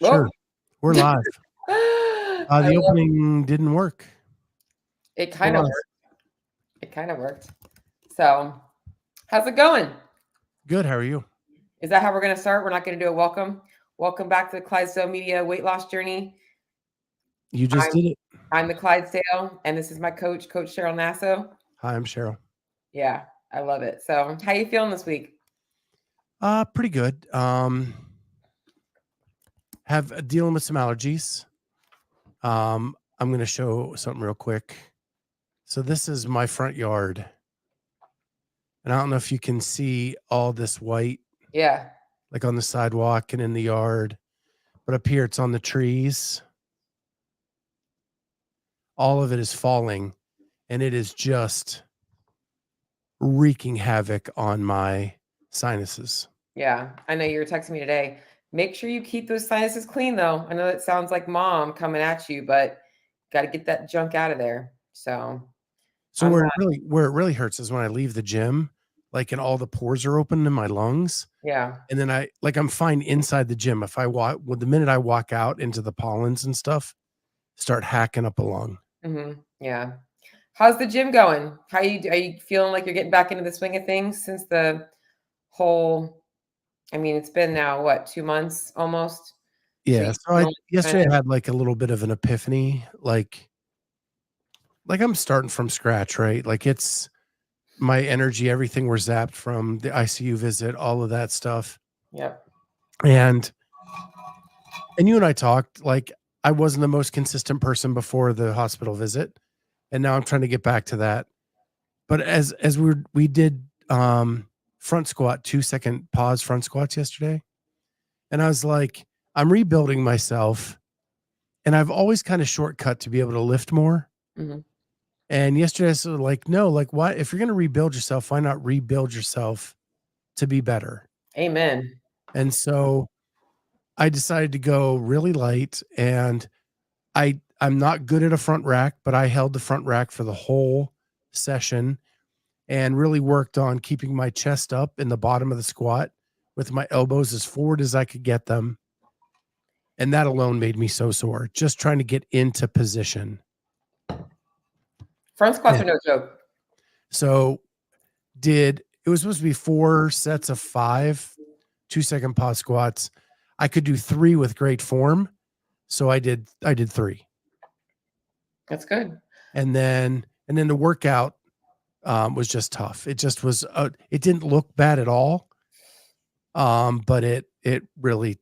Sure. Well, We're live. The opening didn't work. It kind of worked. It kind of worked. So, how's it going? Good. How are you? Is that how we're going to start? We're not going to do a welcome. Welcome back to the Clydesdale Media Weight Loss Journey. You just did it. I'm the Clydesdale, and this is my coach, Coach Cheryl Nasso. Hi, I'm Cheryl. Yeah, I love it. So, how you feeling this week? Pretty good. Have dealing with some allergies. I'm going to show something real quick. So this is my front yard. And I don't know if you can see all this white. Yeah. Like on the sidewalk and in the yard. But up here, it's on the trees. All of it is falling. And it is just wreaking havoc on my sinuses. Yeah. I know you were texting me today. Make sure you keep those sinuses clean, though. I know that sounds like mom coming at you, but got to get that junk out of there. So where it really hurts is when I leave the gym, like, and all the pores are open in my lungs. Yeah. And then I'm fine inside the gym. If I walk, the minute I walk out into the pollens and stuff, start hacking up a lung. Mm-hmm. Yeah. How's the gym going? Are you feeling like you're getting back into the swing of things since the whole, I mean, it's been now, what, 2 months almost? Yeah. So yesterday I had like a little bit of an epiphany, like I'm starting from scratch, right? Like it's my energy, everything we're zapped from the ICU visit, all of that stuff. Yep. And you and I talked, like, I wasn't the most consistent person before the hospital visit. And now I'm trying to get back to that. But as we did front squat, 2-second pause front squats yesterday. And I was like, I'm rebuilding myself. And I've always kind of shortcut to be able to lift more. Mm-hmm. And yesterday I was like, no, like, why, if you're going to rebuild yourself, why not rebuild yourself to be better? Amen. And so I decided to go really light, and I'm not good at a front rack, but I held the front rack for the whole session and really worked on keeping my chest up in the bottom of the squat with my elbows as forward as I could get them. And that alone made me so sore, just trying to get into position. Front squats are no joke. So it was supposed to be 4 sets of 5 2-second pause squats. I could do 3 with great form. So I did 3. That's good. And then the workout was just tough. It just was, it didn't look bad at all. But it really,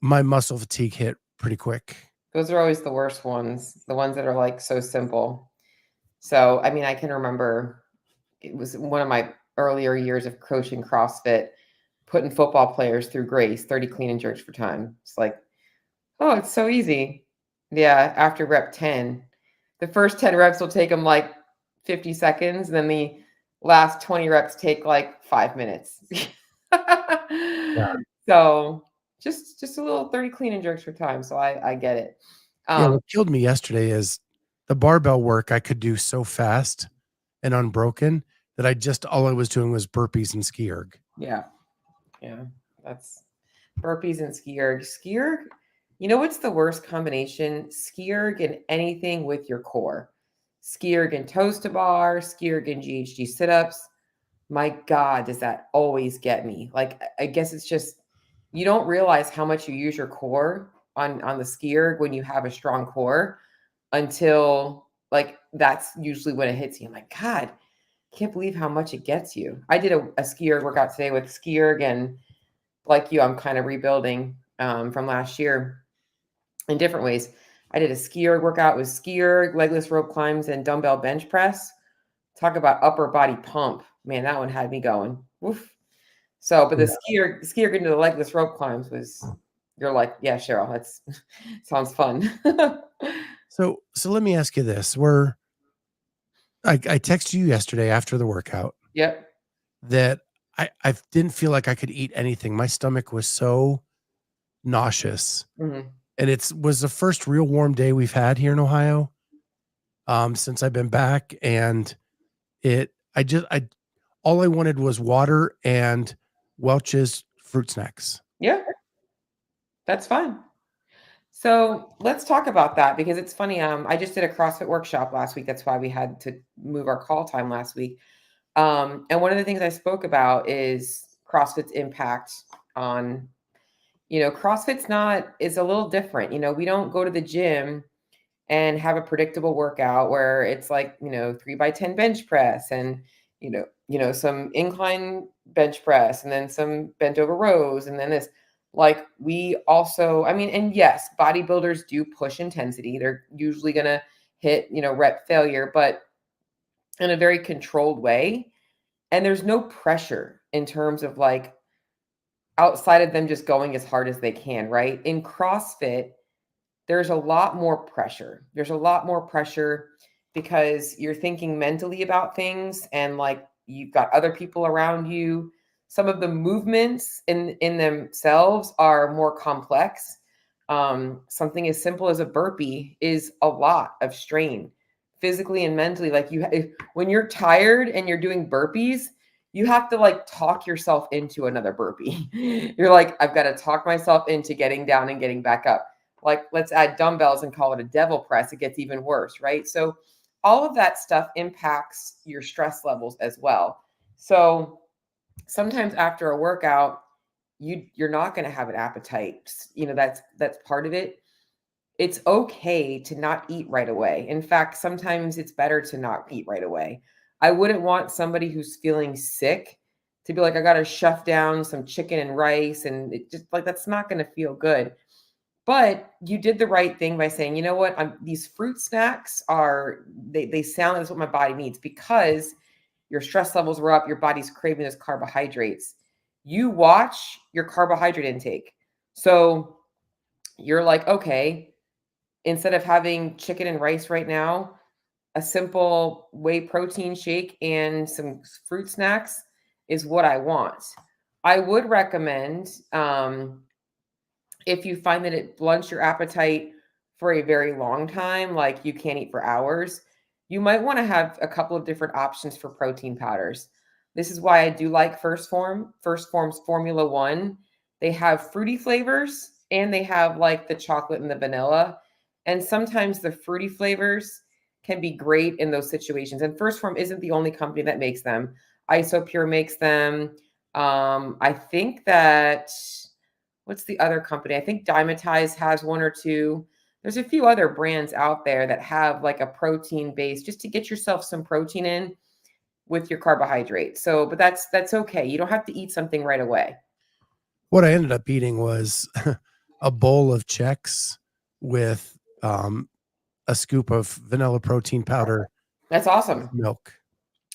my muscle fatigue hit pretty quick. Those are always the worst ones, the ones that are like so simple. So, I mean, I can remember it was one of my earlier years of coaching CrossFit, putting football players through grace, 30 clean and jerks for time. It's like, oh, it's so easy. Yeah. After rep 10, the first 10 reps will take them like 50 seconds. And then the last 20 reps take like 5 minutes. Yeah. So just a little 30 clean and jerks for time. So I get it. What killed me yesterday is the barbell work I could do so fast and unbroken that all I was doing was burpees and ski erg. Yeah. Yeah. That's burpees and ski erg. Ski erg, you know what's the worst combination? Ski erg and anything with your core. Ski erg and toes to bar, ski erg and GHD sit-ups. My God, does that always get me? Like, I guess it's just, you don't realize how much you use your core on the ski erg when you have a strong core until, like, that's usually when it hits you. I'm like, God, can't believe how much it gets you. I did a ski erg workout today with ski erg, and like you, I'm kind of rebuilding from last year in different ways. I did a ski erg workout with ski erg, legless rope climbs, and dumbbell bench press. Talk about upper body pump. Man, that one had me going. Oof. So, but the ski erg into the legless rope climbs was, you're like, yeah, Cheryl, that's sounds fun. So let me ask you this. I texted you yesterday after the workout. Yep. That I didn't feel like I could eat anything. My stomach was so nauseous. Mm-hmm. And it was the first real warm day we've had here in Ohio since I've been back. And all I wanted was water and Welch's fruit snacks. Yeah, that's fine. So let's talk about that because it's funny. I just did a CrossFit workshop last week. That's why we had to move our call time last week. And one of the things I spoke about is CrossFit's impact on, CrossFit's is a little different. We don't go to the gym and have a predictable workout where it's like, 3x10 bench press and, some incline bench press and then some bent over rows. And then this, like, we also, and yes, bodybuilders do push intensity. They're usually going to hit, rep failure, but in a very controlled way. And there's no pressure in terms of like outside of them just going as hard as they can, right? In CrossFit, there's a lot more pressure. There's a lot more pressure because you're thinking mentally about things and like you've got other people around you. Some of the movements in themselves are more complex. Something as simple as a burpee is a lot of strain physically and mentally. Like when you're tired and you're doing burpees, you have to like talk yourself into another burpee. You're like, I've got to talk myself into getting down and getting back up. Like, let's add dumbbells and call it a devil press. It gets even worse, right? So all of that stuff impacts your stress levels as well. So sometimes after a workout, you're not going to have an appetite. That's part of it. It's okay to not eat right away. In fact, sometimes it's better to not eat right away. I wouldn't want somebody who's feeling sick to be like, I got to shove down some chicken and rice. And it just like, that's not going to feel good. But you did the right thing by saying, you know what, these fruit snacks they sound like that's what my body needs because your stress levels were up, your body's craving those carbohydrates. You watch your carbohydrate intake. So you're like, okay, instead of having chicken and rice right now, a simple whey protein shake and some fruit snacks is what I want. I would recommend if you find that it blunts your appetite for a very long time, like you can't eat for hours, you might want to have a couple of different options for protein powders. This is why I do like First Form's Formula One. They have fruity flavors and they have like the chocolate and the vanilla. And sometimes the fruity flavors can be great in those situations. And First Form isn't the only company that makes them. Isopure makes them. I think that what's the other company? I think Dymatize has one or two. There's a few other brands out there that have like a protein base just to get yourself some protein in with your carbohydrate. So, but that's okay. You don't have to eat something right away. What I ended up eating was a bowl of Chex with a scoop of vanilla protein powder. That's awesome. Milk.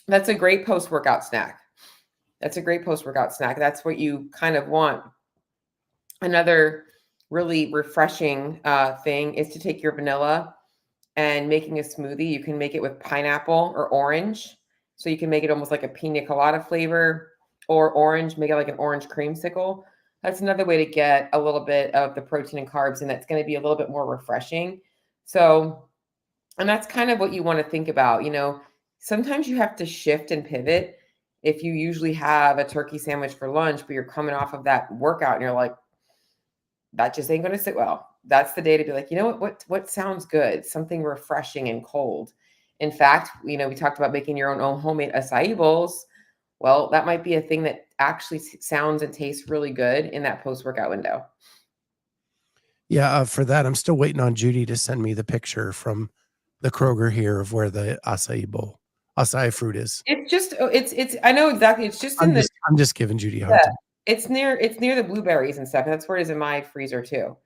That's a great post-workout snack. That's a great post-workout snack. That's what you kind of want. Another really refreshing thing is to take your vanilla and making a smoothie. You can make it with pineapple or orange. So you can make it almost like a pina colada flavor or orange, make it like an orange creamsicle. That's another way to get a little bit of the protein and carbs, and that's going to be a little bit more refreshing. So, and that's kind of what you want to think about. Sometimes you have to shift and pivot. If you usually have a turkey sandwich for lunch, but you're coming off of that workout and you're like, that just ain't going to sit well. That's the day to be like, you know what sounds good? Something refreshing and cold. In fact, we talked about making your own homemade acai bowls. Well, that might be a thing that actually sounds and tastes really good in that post-workout window. Yeah, for that, I'm still waiting on Judy to send me the picture from the Kroger here of where the acai fruit is. It's just, it's. I know exactly. It's just I'm just giving Judy a hard time. It's near the blueberries and stuff. That's where it is in my freezer too.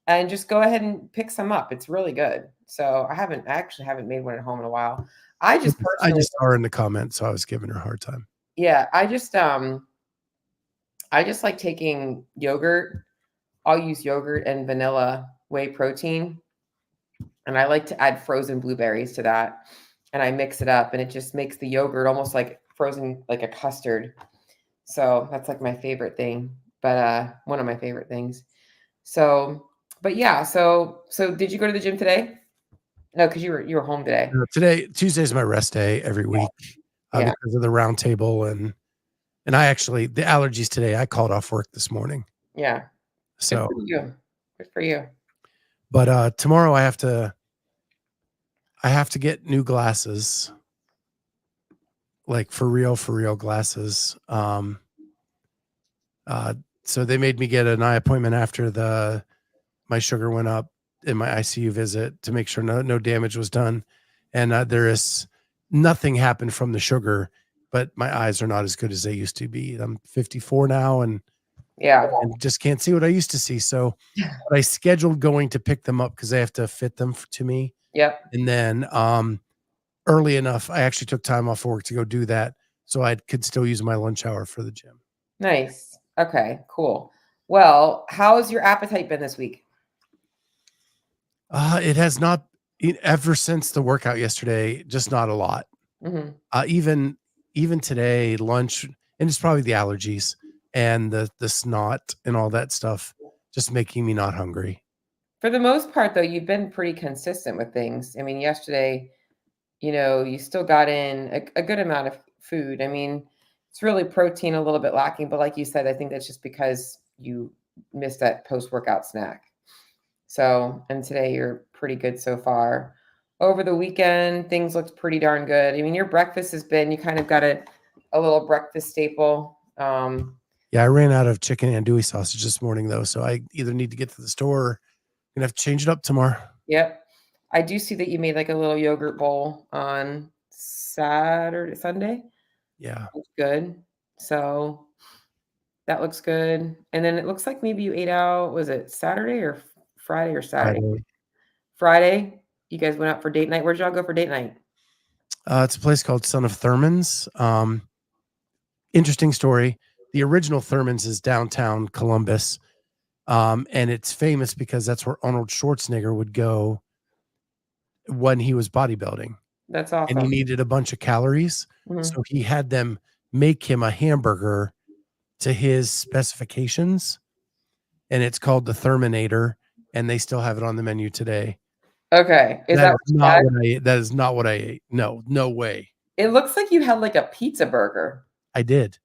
And just go ahead and pick some up. It's really good. So I actually haven't made one at home in a while. I just saw her in the comments, so I was giving her a hard time. Yeah, I just like taking yogurt. I'll use yogurt and vanilla whey protein. And I like to add frozen blueberries to that. And I mix it up and it just makes the yogurt almost like frozen, like a custard. So that's like my favorite thing, but one of my favorite things. So, but yeah, so did you go to the gym today? No, because you were home today. Tuesday's my rest day every week because of the round table and I actually the allergies today. I called off work this morning. Yeah. So good for you. But tomorrow I have to get new glasses, like for real glasses. Uh, so they made me get an eye appointment after my sugar went up in my ICU visit to make sure no damage was done, and there is nothing happened from the sugar, but my eyes are not as good as they used to be. I'm 54 now, and Yeah. just can't see what I used to see. So, but I scheduled going to pick them up because they have to fit them to me, Yep. and then early enough, I actually took time off work to go do that, so I could still use my lunch hour for the gym. Nice. Okay, cool. Well, how's your appetite been this week? It has not ever since the workout yesterday, just not a lot. Mhm. Even today, lunch, and it's probably the allergies and the snot and all that stuff, just making me not hungry. For the most part, though, you've been pretty consistent with things. I mean, yesterday, you still got in a good amount of food. I mean, it's really protein a little bit lacking, but like you said, I think that's just because you missed that post-workout snack. So, and today you're pretty good so far. Over the weekend, things looked pretty darn good. I mean, your breakfast has been, you kind of got a little breakfast staple. Yeah, I ran out of chicken andouille sausage this morning though, so I either need to get to the store or gonna have to change it up tomorrow. Yep. I do see that you made like a little yogurt bowl on Saturday, Sunday. Yeah, That's good. So that looks good. And then it looks like maybe you ate out, was it Saturday or Friday or Saturday? Friday. Friday. You guys went out for date night. Where'd y'all go for date night? It's a place called Son of Thurman's. Interesting story. The original Thurman's is downtown Columbus, and it's famous because that's where Arnold Schwarzenegger would go when he was bodybuilding, That's and he awesome. needed a bunch of calories, Mhm. so he had them make him a hamburger to his specifications, and it's called the Therminator, and they still have it on the menu today. Okay. Is That that is what you not had? what I ate. That is not what I ate. No, no way. It looks like you had like a pizza burger. I did.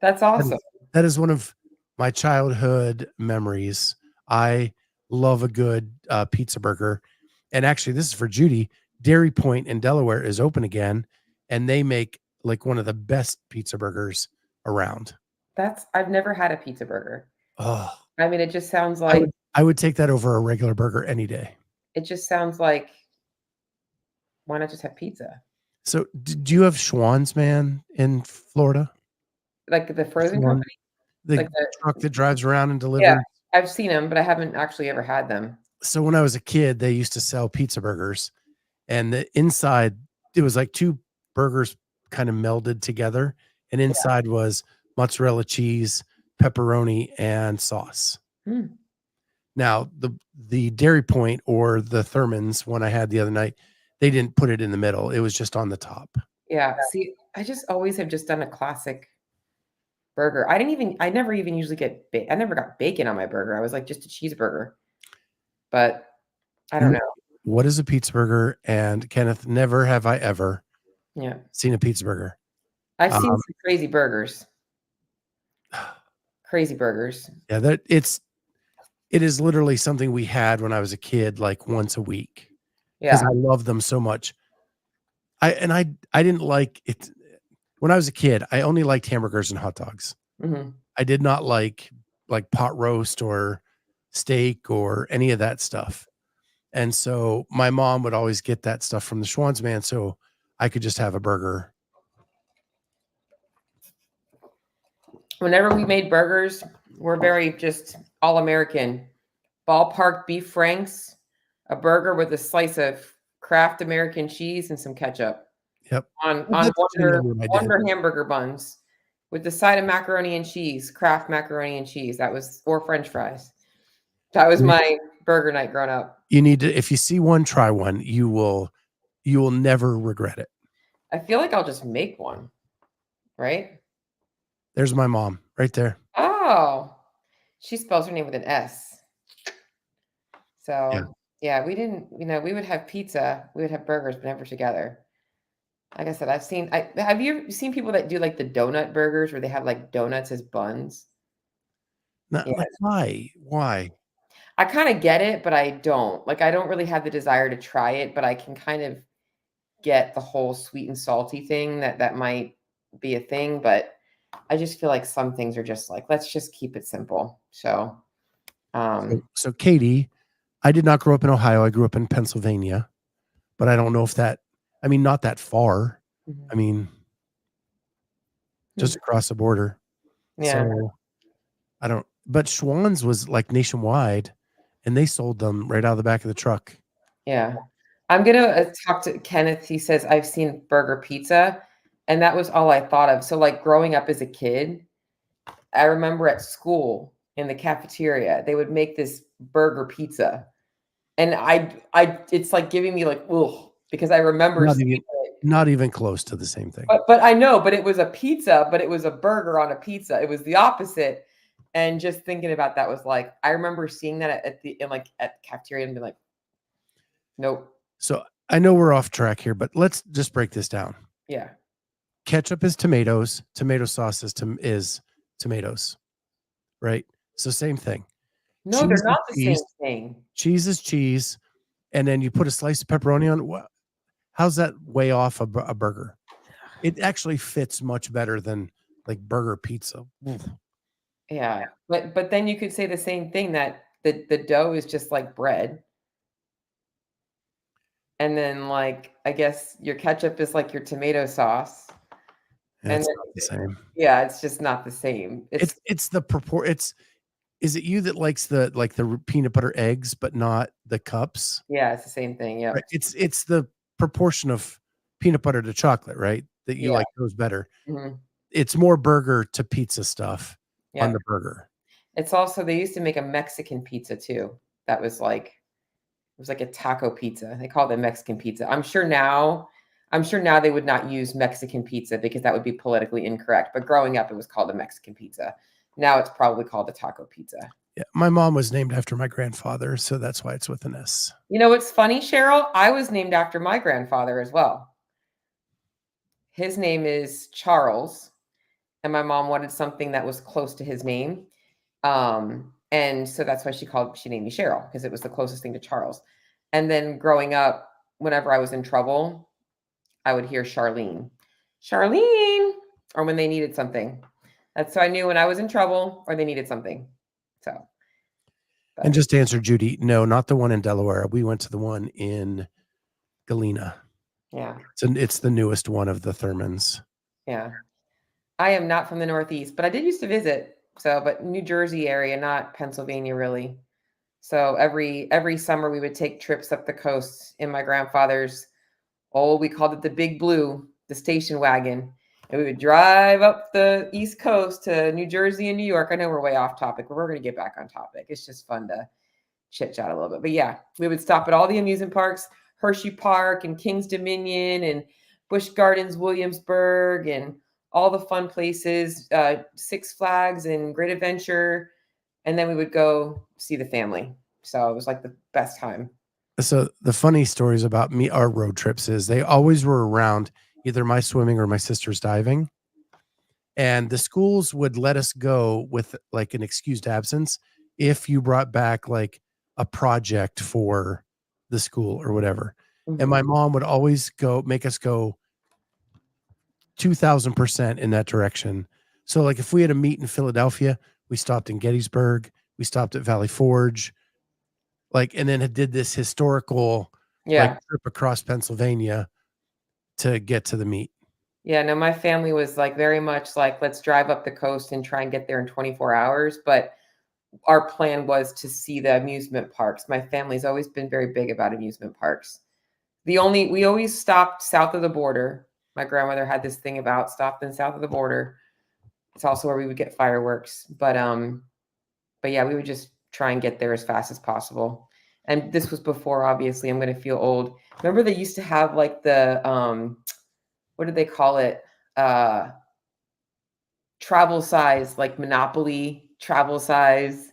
That's That awesome. is that is one of my childhood memories. I love a good, pizza burger, and actually, this is for Judy. Dairy Point in Delaware is open again, and they make, like, one of the best pizza burgers around. I've never had a pizza burger. Oh, I mean, it just sounds I like would I would take that over a regular burger any day. it just sounds like why not just have pizza? So, do you have Schwann's, man, in Florida? Like the frozen Schwan, company? the Like the truck that drives around and Yeah, delivers. I've seen them, but I haven't actually ever had them. So when I was a kid, they used to sell pizza burgers, and the inside, it was like 2 burgers kind of melded together, and Yeah. inside was mozzarella cheese, pepperoni, and sauce. Mm. Now, the Dairy Point or the Thurman's one I had the other night, they didn't put it in the middle. It was just on the top. Yeah, see, I just always have just done a classic burger. I never even usually I never got bacon on my burger. I was like just a cheeseburger, but I don't Wh know. what is a pizza burger? And Kenneth, never have I ever Yeah. seen a pizza burger. I've seen Um, some crazy burgers. Crazy burgers. yeah, it is literally something we had when I was a kid, like, once a week because Yeah. I love them so much. I didn't like it when I was a kid. I only liked hamburgers and hot dogs. Mhm. I did not like pot roast or steak or any of that stuff. And so my mom would always get that stuff from the Schwann's man, so I could just have a burger. Whenever we made burgers, we're very just all American. Ballpark beef franks, a burger with a slice of Kraft American cheese and some ketchup Yep. Well, on that's generally what I did. Wonder hamburger buns with the side of macaroni and cheese, Kraft macaroni and cheese. That was or French fries. That was my burger night growing up. You need to, if you see one, try one. You will never regret it. I feel like I'll just make one, right? There's my mom right there. Oh, she spells her name with an S. Yeah. So yeah, we didn't, we would have pizza, we would have burgers, but never together. Like I said, have you seen people that do like the donut burgers where they have like donuts as buns? Not Yeah. like, why? Why? I kind of get it, but I don't. Like, I don't really have the desire to try it, but I can kind of get the whole sweet and salty thing that might be a thing, but I just feel like some things are just like, let's just keep it simple. So, So Katie, I did not grow up in Ohio. I grew up in Pennsylvania, but I don't know if that, I mean, not that far. mhm. I mean, just across the border. Yeah, So I don't, but Schwann's was like nationwide and they sold them right out of the back of the truck. yeah. I'm gonna talk to Kenneth. He says I've seen burger pizza, and that was all I thought of. So, like growing up as a kid, I remember at school in the cafeteria, they would make this burger pizza, and it's like giving me like, ugh, because I remember Not seeing even, it. not even close to the same thing. But I know, but it was a pizza, but it was a burger on a pizza. It was the opposite. And just thinking about that was like, I remember seeing that at the in like at the cafeteria and be like, nope. So I know we're off track here, but let's just break this down. Yeah. Ketchup is tomatoes. Tomato sauce is tomatoes, right? So same thing. No, they're Cheese is not the same cheese. thing. Cheese is cheese. And then you put a slice of pepperoni on it. How's that way off a burger? It actually fits much better than like burger pizza. Oof. Yeah. But then you could say the same thing that the dough is just like bread. And then like I guess your ketchup is like your tomato sauce. Yeah, And it's then, not the same. yeah, it's just not the same. It's the it's is it you that likes the like the peanut butter eggs, but not the cups? Yeah, it's the same thing. Right. Yep. It's the proportion of peanut butter to chocolate, right? That you Yeah. like those better. Mhm. It's more burger to pizza stuff on Yeah. the burger. It's also they used to make a Mexican pizza too. That was like it was like a taco pizza. They called it Mexican pizza. I'm sure now they would not use Mexican pizza because that would be politically incorrect. But growing up, it was called a Mexican pizza. Now it's probably called a taco pizza. Yeah, my mom was named after my grandfather, so that's why it's with an S. You know what's funny, Cheryl? I was named after my grandfather as well. His name is Charles, and my mom wanted something that was close to his name. And so that's why she named me Cheryl because it was the closest thing to Charles. And then growing up, whenever I was in trouble, I would hear Charlene, Charlene, or when they needed something. That's so I knew when I was in trouble or they needed something. So, And but just to answer Judy, no, not the one in Delaware. We went to the one in Galena. yeah, It's the newest one of the Thurmans. yeah. I am not from the Northeast, but I did used to visit. So, but New Jersey area, not Pennsylvania, really. So every summer we would take trips up the coast in my grandfather's we called it the Big Blue, the station wagon. And we would drive up the East Coast to New Jersey and New York. I know we're way off topic, but we're going to get back on topic. It's just fun to chit chat a little bit. But yeah, we would stop at all the amusement parks, Hershey Park and King's Dominion and Busch Gardens, Williamsburg, and all the fun places, Six Flags and Great Adventure. And then we would go see the family. So it was like the best time. So the funny stories about me, our road trips is they always were around either my swimming or my sister's diving. And the schools would let us go with like an excused absence if you brought back like a project for the school or whatever. And my mom would always make us go 2000% in that direction. So like if we had a meet in Philadelphia, we stopped in Gettysburg, we stopped at Valley Forge, like, and then it did this historical like Yeah. trip across Pennsylvania to get to the meet. Yeah, no, my family was like very much like, let's drive up the coast and try and get there in 24 hours. But our plan was to see the amusement parks. My family's always been very big about amusement parks. We always stopped south of the border. My grandmother had this thing about stopping south of the border. It's also where we would get fireworks. But yeah, we would just try and get there as fast as possible. And this was before, obviously, I'm going to feel old. Remember they used to have like the what did they call it? Travel size, like Monopoly, travel size,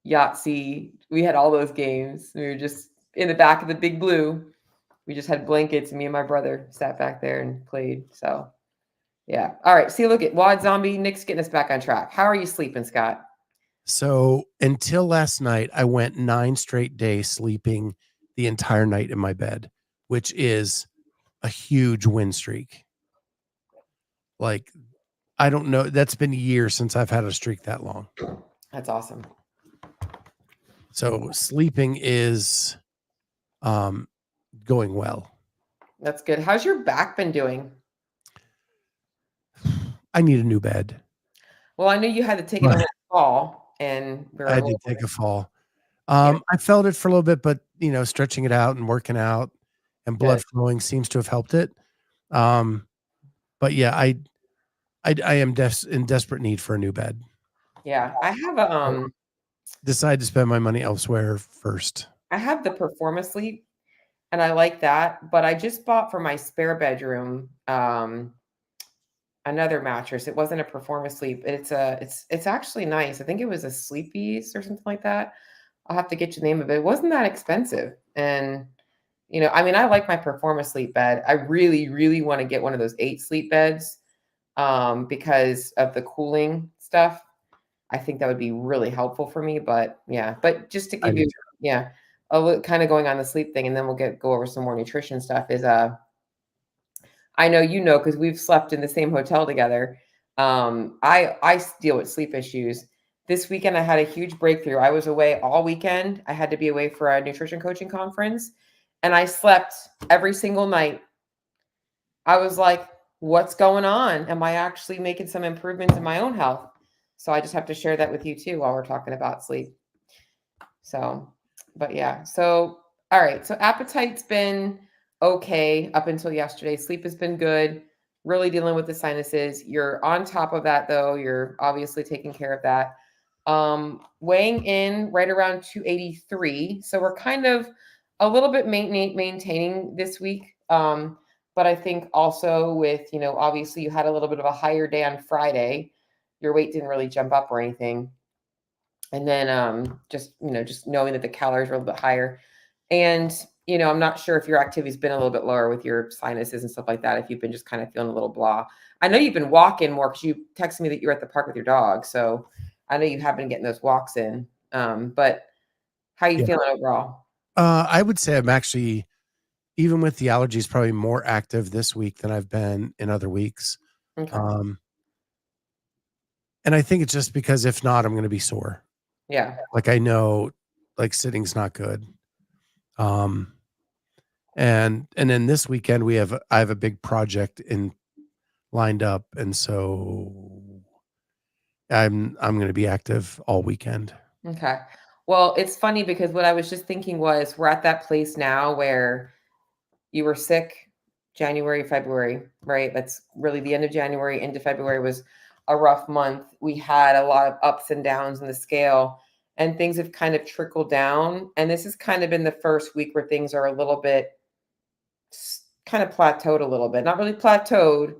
Yahtzee. We had all those games. We were just in the back of the Big Blue. We just had blankets, and me and my brother sat back there and played. So, yeah. All right. See, look at Wad Zombie. Nick's getting us back on track. How are you sleeping, Scott? So until last night, I went 9 straight days sleeping the entire night in my bed, which is a huge win streak. Like, I don't know. That's been years since I've had a streak that long. That's awesome. So sleeping is going well. That's good. How's your back been doing? I need a new bed. Well, I knew you had to take it a little fall, and we're a I little did take a fall. yeah, I felt it for a little bit, but stretching it out and working out and blood good. flowing seems to have helped it. Um, but yeah, I am in desperate need for a new bed. Yeah, I have a So decide to spend my money elsewhere first. I have the Performance Sleep, and I like that, but I just bought for my spare bedroom another mattress. It wasn't a Performance Sleep. It's actually nice. I think it was a Sleepies or something like that. I'll have to get you the name of it. It wasn't that expensive. And I mean, I like my Performance Sleep bed. I really, really want to get one of those 8 sleep beds because of the cooling stuff. I think that would be really helpful for me. But yeah, but just to I give do you, too. yeah, kind of going on the sleep thing, and then we'll go over some more nutrition stuff. Is I know because we've slept in the same hotel together. I deal with sleep issues. This weekend I had a huge breakthrough. I was away all weekend. I had to be away for a nutrition coaching conference, and I slept every single night. I was like, what's going on? Am I actually making some improvements in my own health? So I just have to share that with you too while we're talking about sleep. So, but yeah. So, all right. So appetite's been okay up until yesterday. Sleep has been good. Really dealing with the sinuses. You're on top of that though. You're obviously taking care of that. Weighing in right around 283. So we're kind of a little bit maintaining this week. But I think also with, obviously you had a little bit of a higher day on Friday. Your weight didn't really jump up or anything. And then just knowing that the calories are a little bit higher. And I'm not sure if your activity's been a little bit lower with your sinuses and stuff like that, if you've been just kind of feeling a little blah. I know you've been walking more because you texted me that you're at the park with your dog. So I know you have been getting those walks in. But how you Yeah. feeling overall? I would say I'm actually, even with the allergies, probably more active this week than I've been in other weeks. Okay. Um, and I think it's just because if not, I'm going to be sore. Yeah. Like I know, like sitting's not good. Um, and then this weekend I have a big project lined up, and so I'm going to be active all weekend. Okay. Well, it's funny because what I was just thinking was we're at that place now where you were sick January, February, right? That's really the end of January into February was a rough month. We had a lot of ups and downs in the scale, and things have kind of trickled down. And this has kind of been the first week where things are a little bit kind of plateaued a little bit. Not really plateaued.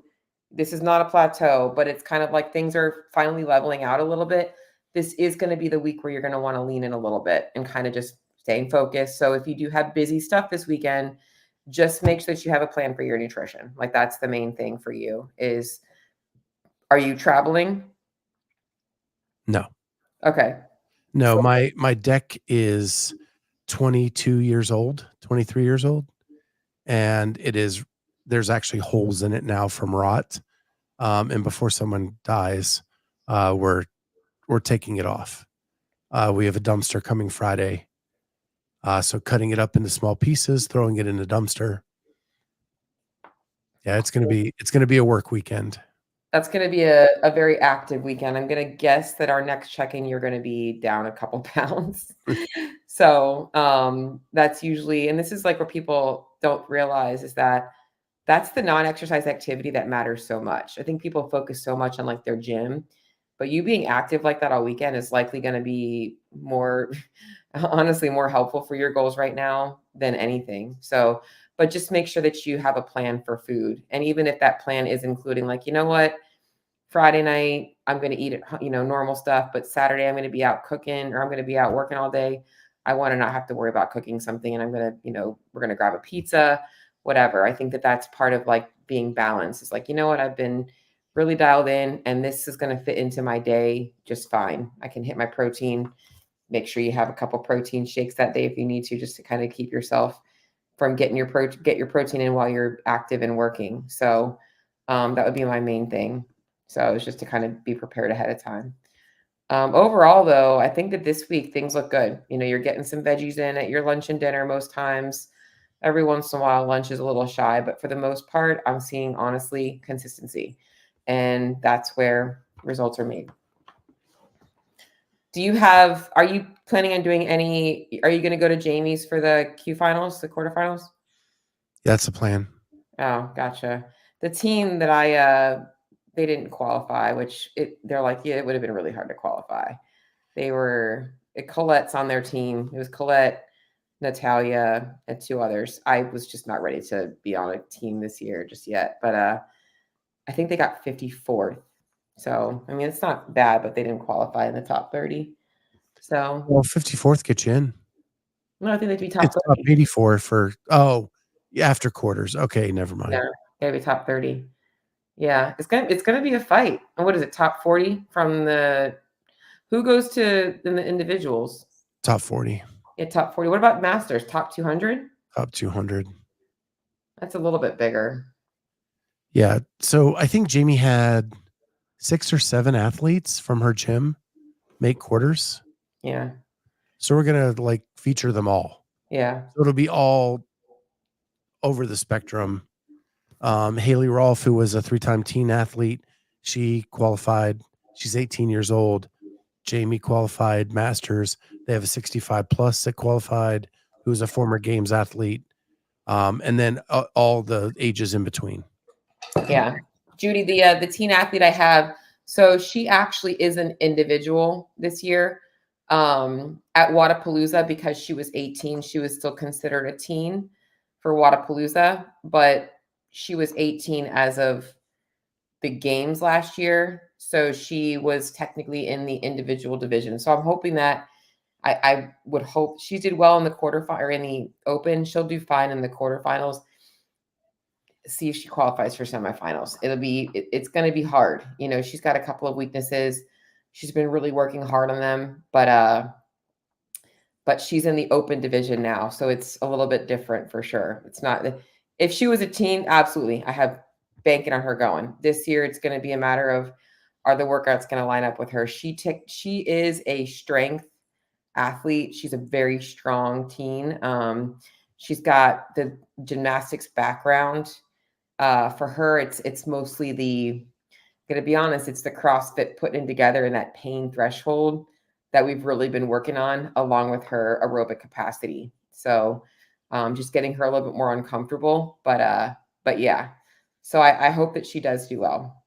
This is not a plateau, but it's kind of like things are finally leveling out a little bit. This is going to be the week where you're going to want to lean in a little bit and kind of just staying focused. So if you do have busy stuff this weekend, just make sure that you have a plan for your nutrition. Like that's the main thing for you is, are you traveling? No, Okay. no, So, my deck is 22 years old, 23 years old, and there's actually holes in it now from rot. And before someone dies, we're taking it off. We have a dumpster coming Friday. So cutting it up into small pieces, throwing it in the dumpster. Yeah, it's gonna be a work weekend. that's going to be a very active weekend. I'm going to guess that our next check-in, you're going to be down a couple pounds. So that's usually, and this is like what people don't realize is that that's the non-exercise activity that matters so much. I think people focus so much on like their gym, but you being active like that all weekend is likely going to be more, honestly, more helpful for your goals right now than anything. So, but just make sure that you have a plan for food. And even if that plan is including like, you know what, Friday night, I'm going to eat it, normal stuff, but Saturday I'm going to be out cooking or I'm going to be out working all day. I want to not have to worry about cooking something and I'm going to, we're going to grab a pizza, whatever. I think that that's part of like being balanced. It's like, you know what, I've been really dialed in, and this is going to fit into my day just fine. I can hit my protein. Make sure you have a couple protein shakes that day if you need to, just to kind of keep yourself from getting your protein in while you're active and working. So that would be my main thing. So it's just to kind of be prepared ahead of time. Overall, though, I think that this week things look good. You're getting some veggies in at your lunch and dinner most times. Every once in a while, lunch is a little shy, but for the most part, I'm seeing, honestly, consistency. And that's where results are made. Are you planning on doing are you going to go to Jamie's for the the quarterfinals? That's the plan. Oh, gotcha. The team that they didn't qualify, they're like, yeah, it would have been really hard to qualify. Colette's on their team. It was Colette, Natalia, and two others. I was just not ready to be on a team this year just yet, but I think they got 54th. So, I mean, it's not bad, but they didn't qualify in the top 30. So, Well, 54th gets you in. no, I think they'd be top It's top 30. 84 after quarters. Okay, never mind. Yeah, they'd be top 30. Yeah, it's gonna be a fight. And what is it, top 40 from who goes to in the individuals? Top 40. Yeah, top 40. What about Masters? Top 200? Top 200. That's a little bit bigger. Yeah. So I think Jamie had 6 or 7 athletes from her gym make quarters. Yeah. So we're going to feature them all. Yeah. So it'll be all over the spectrum. Haley Rolfe, who was a 3-time teen athlete, she qualified. She's 18 years old. Jamie qualified Masters. They have a 65 plus that qualified, who's a former games athlete. And then all the ages in between. Yeah. Judy, the teen athlete I have, so she actually is an individual this year. At Wodapalooza, because she was 18, she was still considered a teen for Wodapalooza, but she was 18 as of the games last year. So she was technically in the individual division. So I'm hoping that I would hope she did well in the quarterfinal or in the open. She'll do fine in the quarterfinals. See if she qualifies for semifinals. It's going to be hard. She's got a couple of weaknesses. She's been really working hard on them, but she's in the open division now. So it's a little bit different for sure. It's not, if she was a teen, absolutely. I have banking on her going. This year, it's going to be a matter of, are the workouts going to line up with her? She is a strength athlete. She's a very strong teen. She's got the gymnastics background. For her, it's mostly gonna be honest, it's the CrossFit putting together and that pain threshold that we've really been working on, along with her aerobic capacity. So just getting her a little bit more uncomfortable, but yeah. So I hope that she does do well.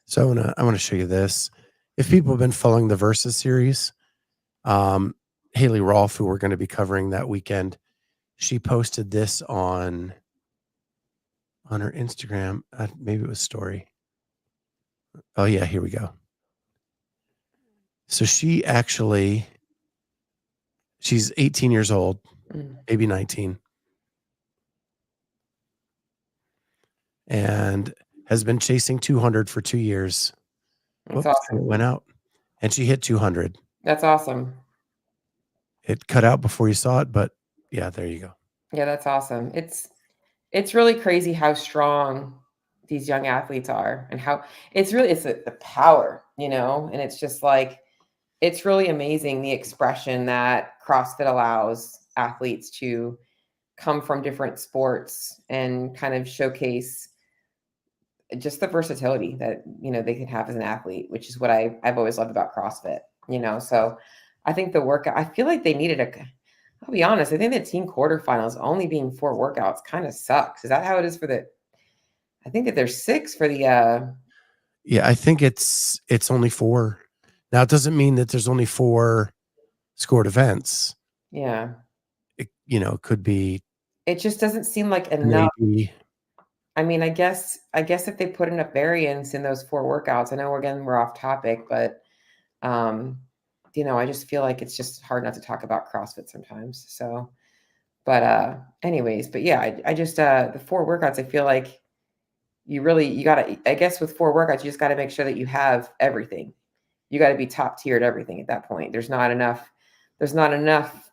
So I want to show you this. If people have been following the Versus series, Haley Rolfe, who we're going to be covering that weekend, she posted this on her Instagram. Maybe it was story. Oh yeah, here we go. So she's 18 years old, maybe 19. And has been chasing 200 for 2 years. That's awesome. It went out and she hit 200. That's awesome. It cut out before you saw it, but yeah, there you go. Yeah, that's awesome. It's really crazy how strong these young athletes are, and how it's the power, and it's just it's really amazing the expression that CrossFit allows athletes to come from different sports and kind of showcase just the versatility that they can have as an athlete, which is what I've always loved about CrossFit. So I think the workout, I feel like they needed I'll be honest, I think the team quarterfinals only being 4 workouts kind of sucks. Is that how it is I think that there's 6 for the Yeah, I think it's only 4. Now it doesn't mean that there's only 4 scored events. Yeah. It could be. It just doesn't seem like enough. Maybe. I mean, I guess if they put enough variance in those 4 workouts, I know we're off topic, but I just feel like it's just hard not to talk about CrossFit sometimes. So, but anyways, but yeah, I just the 4 workouts, I feel like you gotta, I guess with 4 workouts, you just gotta make sure that you have everything. You gotta be top tier at everything at that point. There's not enough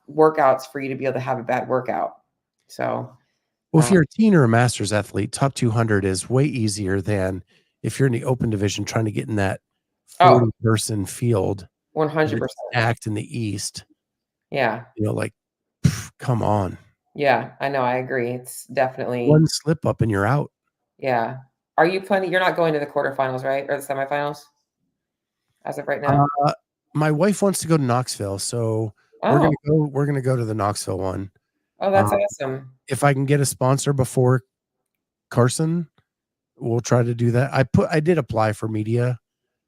workouts for you to be able to have a bad workout. So Well, if you're a teen or a masters athlete, top 200 is way easier than if you're in the open division trying to get in that 40-person field that's 100%. stacked in the East. Yeah. Like, come on. Yeah, I know, I agree. It's definitely One slip up and you're out. Yeah. Are you planning you're not going to the quarterfinals, right? Or the semifinals? As of right now? My wife wants to go to Knoxville, so we're Oh. gonna go to the Knoxville one. Oh, that's awesome. If I can get a sponsor before Carson, we'll try to do that. I did apply for media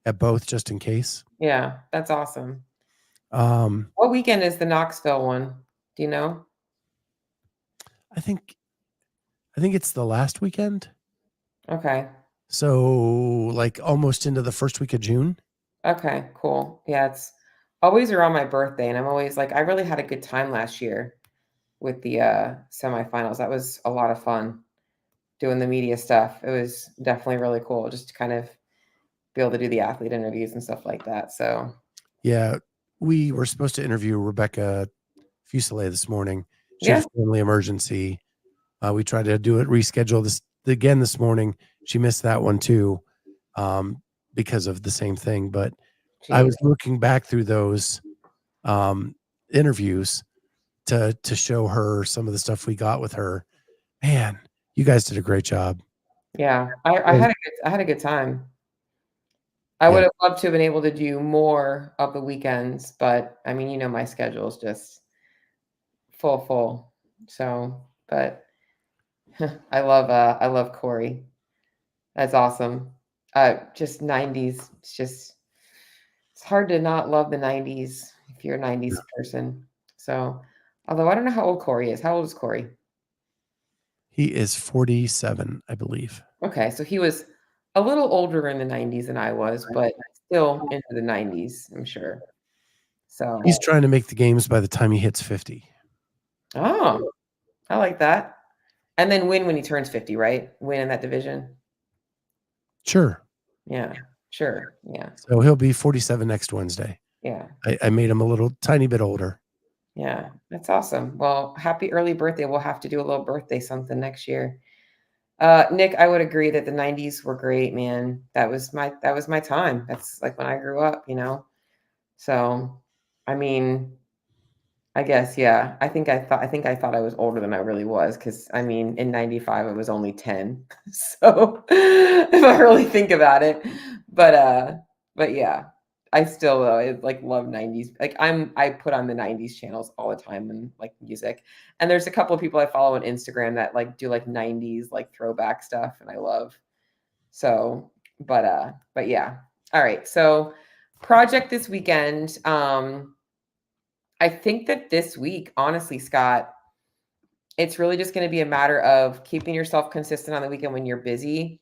at both just in case. Yeah, that's awesome. Um, What weekend is the Knoxville one? Do you know? I think it's the last weekend. Okay. So like almost into the first week of June. Okay, cool. Yeah, it's always around my birthday, and I'm always like, I really had a good time last year with the semifinals. That was a lot of fun doing the media stuff. It was definitely really cool just to kind of be able to do the athlete interviews and stuff like that. So Yeah, we were supposed to interview Rebecca Fuselier this morning. She had yeah, a family emergency. We tried to do it, reschedule this again this morning. She missed that one too, because of the same thing. But I geez. was looking back through those interviews to show her some of the stuff we got with her. Man, you guys did a great job. Yeah, I had a good time. I Yeah, would have loved to have been able to do more of the weekends, but I mean, my schedule is just full. So, but I love Corey. That's awesome. Just 90s. It's hard to not love the 90s if you're a 90s person. So, although I don't know how old Corey is. How old is Corey? he is 47, I believe. Okay, so he was a little older in the 90s than I was, but still into the 90s, I'm sure. So, He's trying to make the games by the time he hits 50. oh, I like that. And then win when he turns 50, right? Win in that division. Sure. Yeah, sure. Yeah, So he'll be 47 next Wednesday. yeah, I made him a little tiny bit older. yeah. That's awesome. Well, happy early birthday. We'll have to do a little birthday something next year. Nick, I would agree that the 90s were great, man. That was my time. That's like when I grew up. So, I mean, I guess, yeah. I think I thought I was older than I really was because I mean, in 95 I was only 10. So, if I really think about it. But yeah. I still though, I like love 90s. Like I put on the 90s channels all the time and like music. And there's a couple of people I follow on Instagram that like do like 90s like throwback stuff and I love. So, but yeah. All right. So, project this weekend. I think that this week, honestly, Scott, it's really just going to be a matter of keeping yourself consistent on the weekend when you're busy,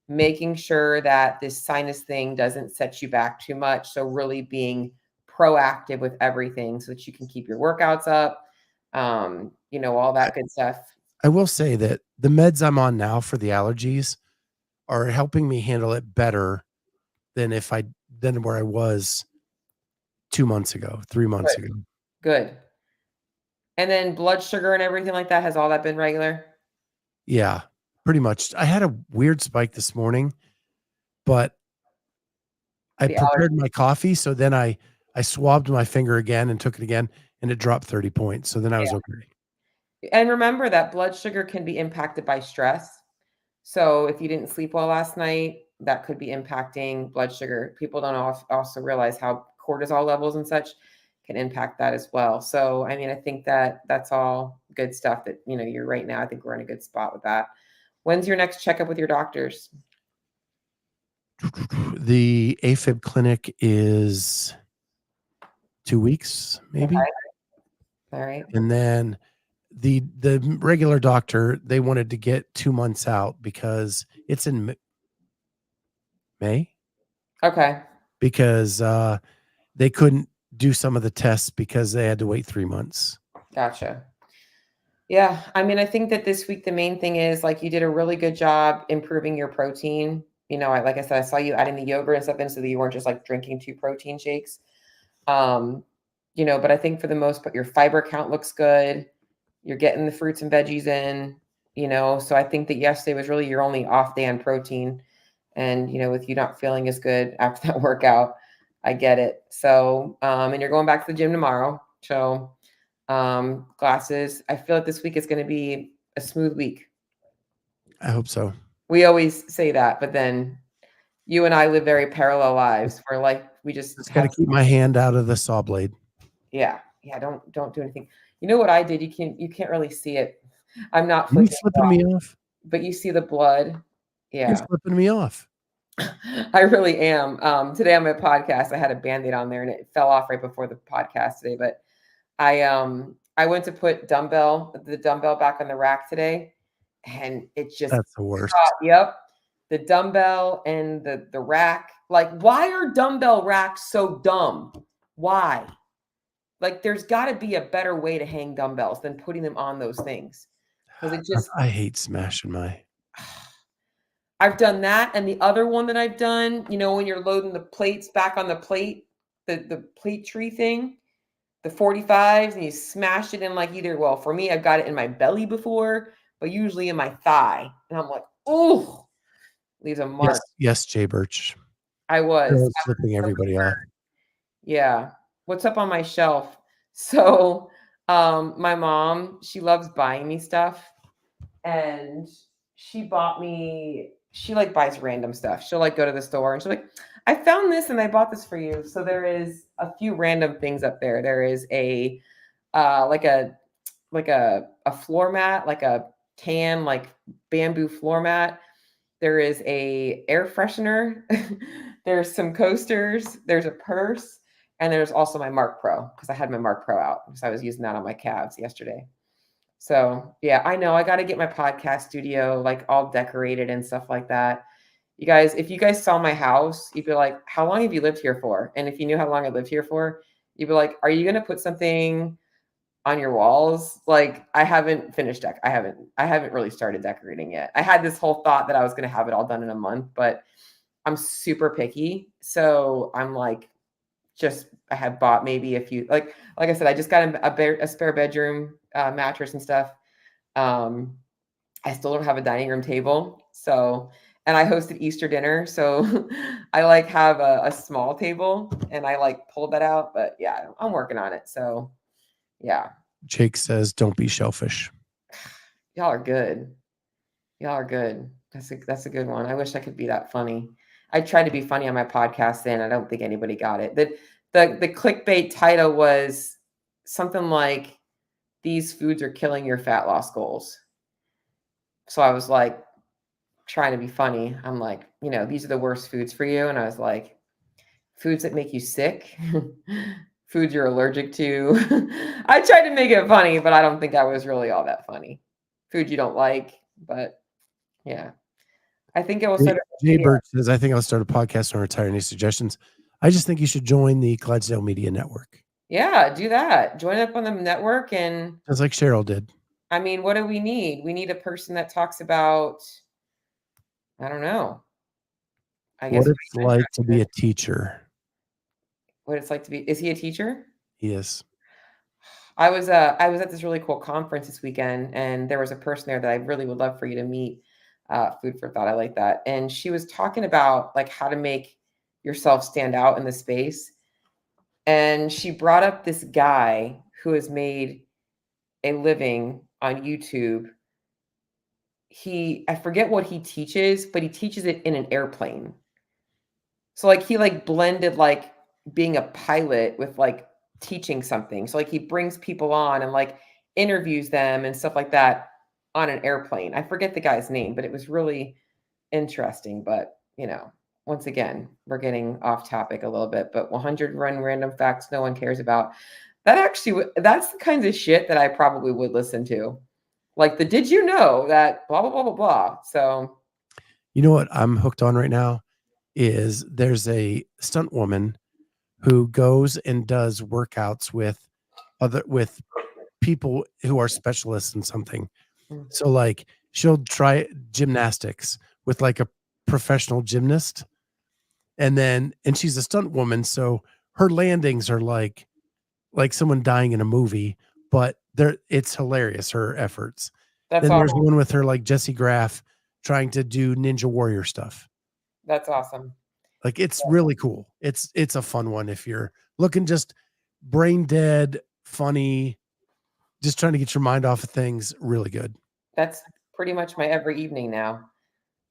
making sure that this sinus thing doesn't set you back too much. So, really being proactive with everything so that you can keep your workouts up, all that good stuff. I will say that the meds I'm on now for the allergies are helping me handle it better than than where I was 2 months ago, 3 months Good. ago. Good. And then blood sugar and everything like that, has all that been regular? Yeah, pretty much. I had a weird spike this morning, but I The allergy. prepared my coffee, so then I swabbed my finger again and took it again, and it dropped 30 points. So then I was okay. And remember that blood sugar can be impacted by stress. So if you didn't sleep well last night, that could be impacting blood sugar. People don't also realize how cortisol levels and such can impact that as well. So, I mean, I think that that's all good stuff that, you're right now. I think we're in a good spot with that. When's your next checkup with your doctors? The AFib clinic is 2 weeks, maybe. Okay. All right. And then the regular doctor, they wanted to get 2 months out because it's in May, Okay. because they couldn't do some of the tests because they had to wait 3 months. Gotcha. Yeah, I mean, I think that this week the main thing is like you did a really good job improving your protein. Like I said, I saw you adding the yogurt and stuff in so that you weren't just like drinking 2 protein shakes. Um, but I think for the most part, your fiber count looks good. You're getting the fruits and veggies in, so I think that yesterday was really your only off day on protein. And, with you not feeling as good after that workout, I get it. So, and you're going back to the gym tomorrow. So, glasses. I feel like this week is going to be a smooth week. I hope so. We always say that, but then you and I live very parallel lives where like we just got to keep my hand out of the saw blade. Yeah. Don't do anything. You know what I did? You can't really see it. I'm not You flicking flipping me off? but you see the blood. You're Yeah. flipping me off. I really am. Today on my podcast, I had a Band-Aid on there and it fell off right before the podcast today, but I went to put the dumbbell back on the rack today, and it just That's the worst. Yep. The dumbbell and the rack. Like, why are dumbbell racks so dumb? Why? Like, there's got to be a better way to hang dumbbells than putting them on those things. Because it just I hate smashing my. I've done that, and the other one that I've done, when you're loading the plates back on the plate, the plate tree thing, the 45s, and you smash it in like for me, I've got it in my belly before, but usually in my thigh. And I'm like, oh, leaves a mark. Yes, Jay Birch. I was flipping everybody off. Yeah. What's up on my shelf? So my mom, she loves buying me stuff. And she like buys random stuff. She'll like go to the store and she'll like, I found this and I bought this for you. So there is a few random things up there. There is a like a floor mat, like a tan, like bamboo floor mat. There is a air freshener. There's some coasters. There's a purse. And there's also my Mark Pro because I had my Mark Pro out. So I was using that on my calves yesterday. So yeah, I know I got to get my podcast studio like all decorated and stuff like that. You guys, if you guys saw my house, you'd be like, how long have you lived here for? And if you knew how long I lived here for, you'd be like, are you going to put something on your walls? Like, I haven't finished I haven't really started decorating yet. I had this whole thought that I was going to have it all done in a month, but I'm super picky. So I'm like, I have bought maybe a few, like I said, I just got a spare bedroom mattress and stuff. I still don't have a dining room table. So, and I hosted Easter dinner. So I like have a small table and I like pulled that out, but yeah, I'm working on it. So yeah. Jake says, don't be shellfish. Y'all are good. Y'all are good. That's a good one. I wish I could be that funny. I tried to be funny on my podcast and I don't think anybody got it. The clickbait title was something like, these foods are killing your fat loss goals. So I was like trying to be funny. I'm like, these are the worst foods for you. And I was like, foods that make you sick, foods you're allergic to. I tried to make it funny, but I don't think I was really all that funny. Food you don't like, but yeah. I think it will start. Jay Birch says, I think I'll start a podcast on retiring. Any suggestions? I just think you should join the Clydesdale Media Network. Yeah, do that. Join up on the network. And just like Cheryl did. I mean, what do we need? We need a person that talks about, I don't know. I guess what it's like to be a teacher. What it's like to be, is he a teacher? Yes. I was at this really cool conference this weekend, and there was a person there that I really would love for you to meet. Food for thought. I like that. And she was talking about like how to make yourself stand out in the space. And she brought up this guy who has made a living on YouTube. I forget what he teaches, but he teaches it in an airplane. So like he like blended like being a pilot with like teaching something. So like he brings people on and like interviews them and stuff like that on an airplane. I forget the guy's name, but it was really interesting. But once again, we're getting off topic a little bit, but 100 random facts no one cares about. That's the kinds of shit that I probably would listen to. Like did you know that blah, blah, blah, blah, blah. So. You know what I'm hooked on right now is there's a stunt woman who goes and does workouts with people who are specialists in something. Mm. So like she'll try gymnastics with like a professional gymnast, and she's a stunt woman, so her landings are like someone dying in a movie, but it's hilarious, her efforts. That's Then there's awesome. one with her like Jesse Graff trying to do Ninja Warrior stuff. That's awesome. Like it's really cool. It's a fun one if you're looking just brain dead, funny, just trying to get your mind off of things. Really good. That's pretty much my every evening now.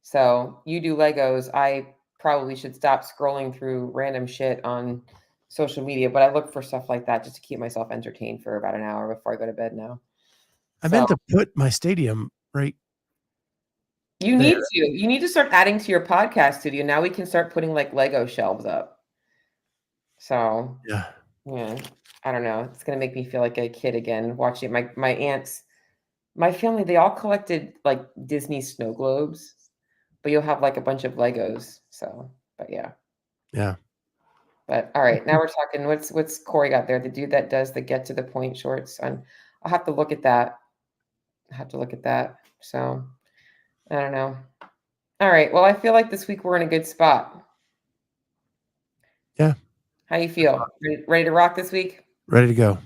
So you do Legos. I probably should stop scrolling through random shit on social media, but I look for stuff like that just to keep myself entertained for about an hour before I go to bed now. I So meant to put my stadium right you there. need to start adding to your podcast studio. Now we can start putting like Lego shelves up. So Yeah. I don't know. It's gonna make me feel like a kid again watching my aunts, my family, they all collected like Disney snow globes, but you'll have like a bunch of Legos. So, but yeah. Yeah. But all right, now we're talking. What's Corey got there? The dude that does the get to the point shorts. And I'll have to look at that. So I don't know. All right. Well, I feel like this week we're in a good spot. Yeah. How you feel? Ready to rock this week? Ready to go.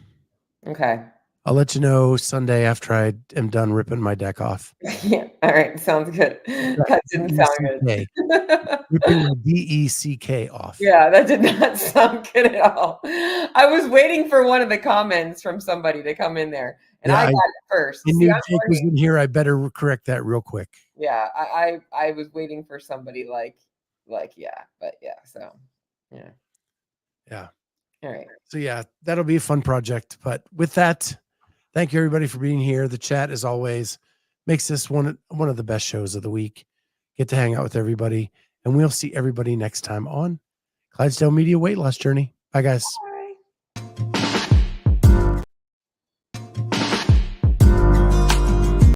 Okay. I'll let you know Sunday after I am done ripping my deck off. Yeah. All right. Sounds good. That didn't sound good. Ripping my DECK off. Yeah, that did not sound good at all. I was waiting for one of the comments from somebody to come in there, and Yeah, I got it first. I See, knew I'm Jake was learning. in here. I better correct that real quick. Yeah, I was waiting for somebody like yeah, but yeah, so yeah. Yeah. All right. So yeah, that'll be a fun project. But with that, thank you everybody for being here. The chat, as always, makes this one of the best shows of the week. Get to hang out with everybody, and we'll see everybody next time on Clydesdale Media Weight Loss Journey. Bye, guys. Bye.